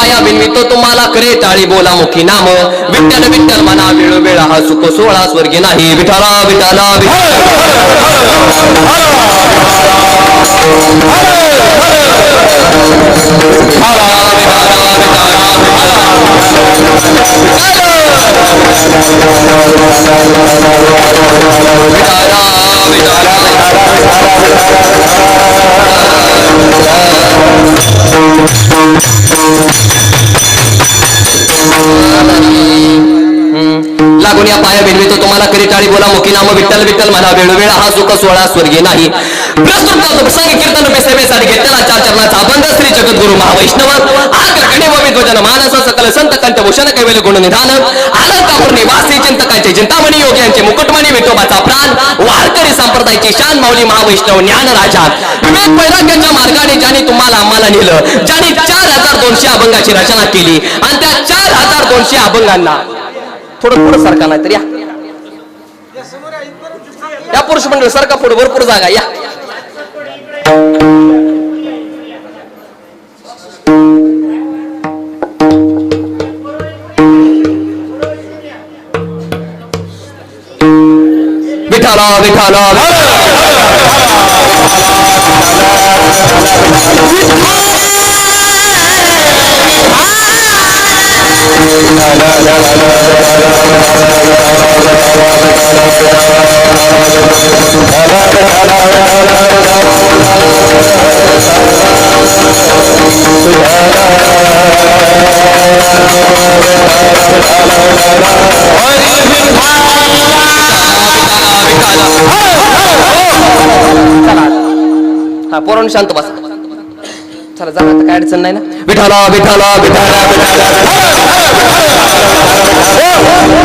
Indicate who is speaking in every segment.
Speaker 1: पाया बिनवितो तुम्हाला करे टाळी बोला मुखी नाम विठ्ठल विठ्ठल मना वेळोवेळ हा सुख सोहळा स्वर्गी नाही विठाला विठाला लागून या पाया बिनवितो तुम्हाला करी टाळी बोला मुखी नाम विठ्ठल विठ्ठल म्हणा वेळोवेळ हा सुख सोहळा स्वर्गी नाही प्रस्तुत करतो प्रसंगी कीर्तन सेवेसाठी घेतलेला 4 चरणाचा अभंग श्री जगद्गुरु महावैष्णव आग्रगणे व विद्वजन मानस सकल संत कंठभूषण कैवल्य गुण निधान आनंदापूर निवासी चिंतकांचे चिंतामणी योगी यांचे मुकुटमणी विठोबाचा प्राण वारकरी संप्रदायाची शान माऊली महावैष्णव ज्ञान राजा विवेक वैराग्याच्या मार्गाने ज्यांनी तुम्हाला आम्हाला नेलं ज्यांनी 4200 अभंगाची रचना केली आणि त्या 4200 अभंगांना थोडं पुढं सारखा नाही तर या पुरुष मंडळ सारखा पुढे भरपूर जागा या विठाला विठाला हा पोरांनो शांत बसा चला जा आता काय अडचण नाही ना विठाला विठाला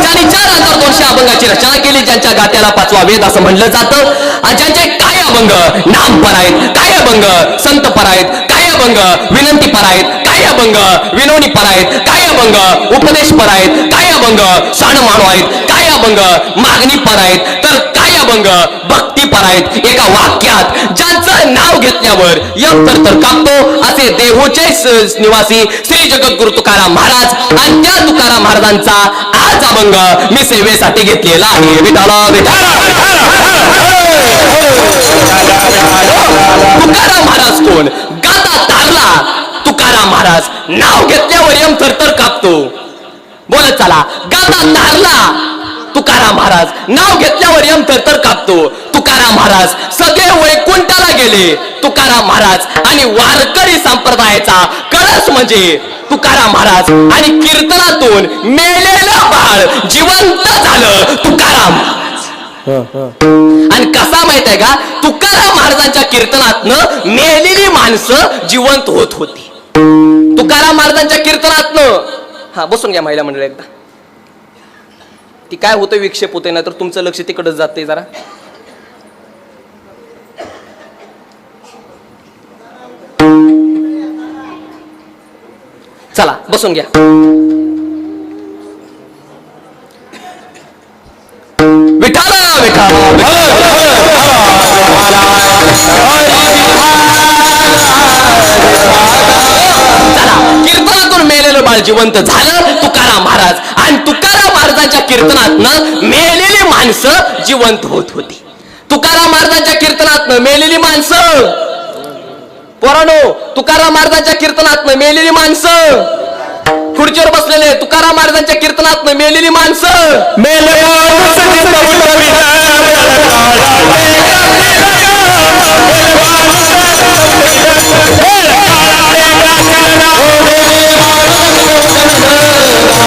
Speaker 1: ज्यांनी 4200 अभंगाची रचना केली ज्यांच्या गात्याला 5वा वेद असं म्हणलं जातं आणि ज्यांचे काय अभंग नामपर आहेत काय अभंग संतपर आहेत काय अभंग विनंतीपर आहेत काय अभंग विनोनीपर आहेत काय अभंग उपदेशपर आहेत काय अभंग सणमानो आहेत काय अभंग मागणीपर आहेत तर काय अभंग भक्तीपर आहेत एका वाक्यात ज्यांचं नाव घेतल्यावर यम तर कापतो असे देहूचे निवासी श्री जगद्गुरु तुकाराम महाराज आणि त्या तुकाराम महाराजांचा आज अभंग मी सेवेसाठी घेतलेला आहे विठाला विठाला तुकाराम महाराज कोण गाता तारला तुकाराम महाराज नाव घेतल्यावर यम थरथर कापतो बोलत चला गाता तारला तुकाराम महाराज नाव घेतल्यावर यम थरथर कापतो तुकाराम महाराज सगळे वैकुंठाला गेले तुकाराम महाराज आणि वारकरी संप्रदायाचा कळस म्हणजे तुकाराम महाराज आणि कीर्तनातून मेलेलं बाळ जिवंत झालं तुकाराम आणि कसा माहित आहे का तुकाराम महाराजांच्या कीर्तनातनं मेलेली माणसं जिवंत होत होती तुकाराम महाराजांच्या कीर्तनातनं हा बसून घ्या महिला मंडळ एकदा ती काय होतं विक्षेप होते ना तर तुमचं लक्ष तिकडच जाते जरा चला बसून घ्या विठाला विठाला कीर्तनातून मेलेलं बाळ जिवंत झालं तुकाराम महाराज आणि तुकाराम महाराजांच्या कीर्तनातनं मेलेली माणसं जिवंत होत होती तुकाराम महाराजांच्या कीर्तनातनं मेलेली माणसं पोरांनो तुकाराम महाराजांच्या कीर्तनातनं मेलेली माणसं खुर्चीवर बसलेले तुकाराम महाराजांच्या कीर्तनातनं मेलेली माणसं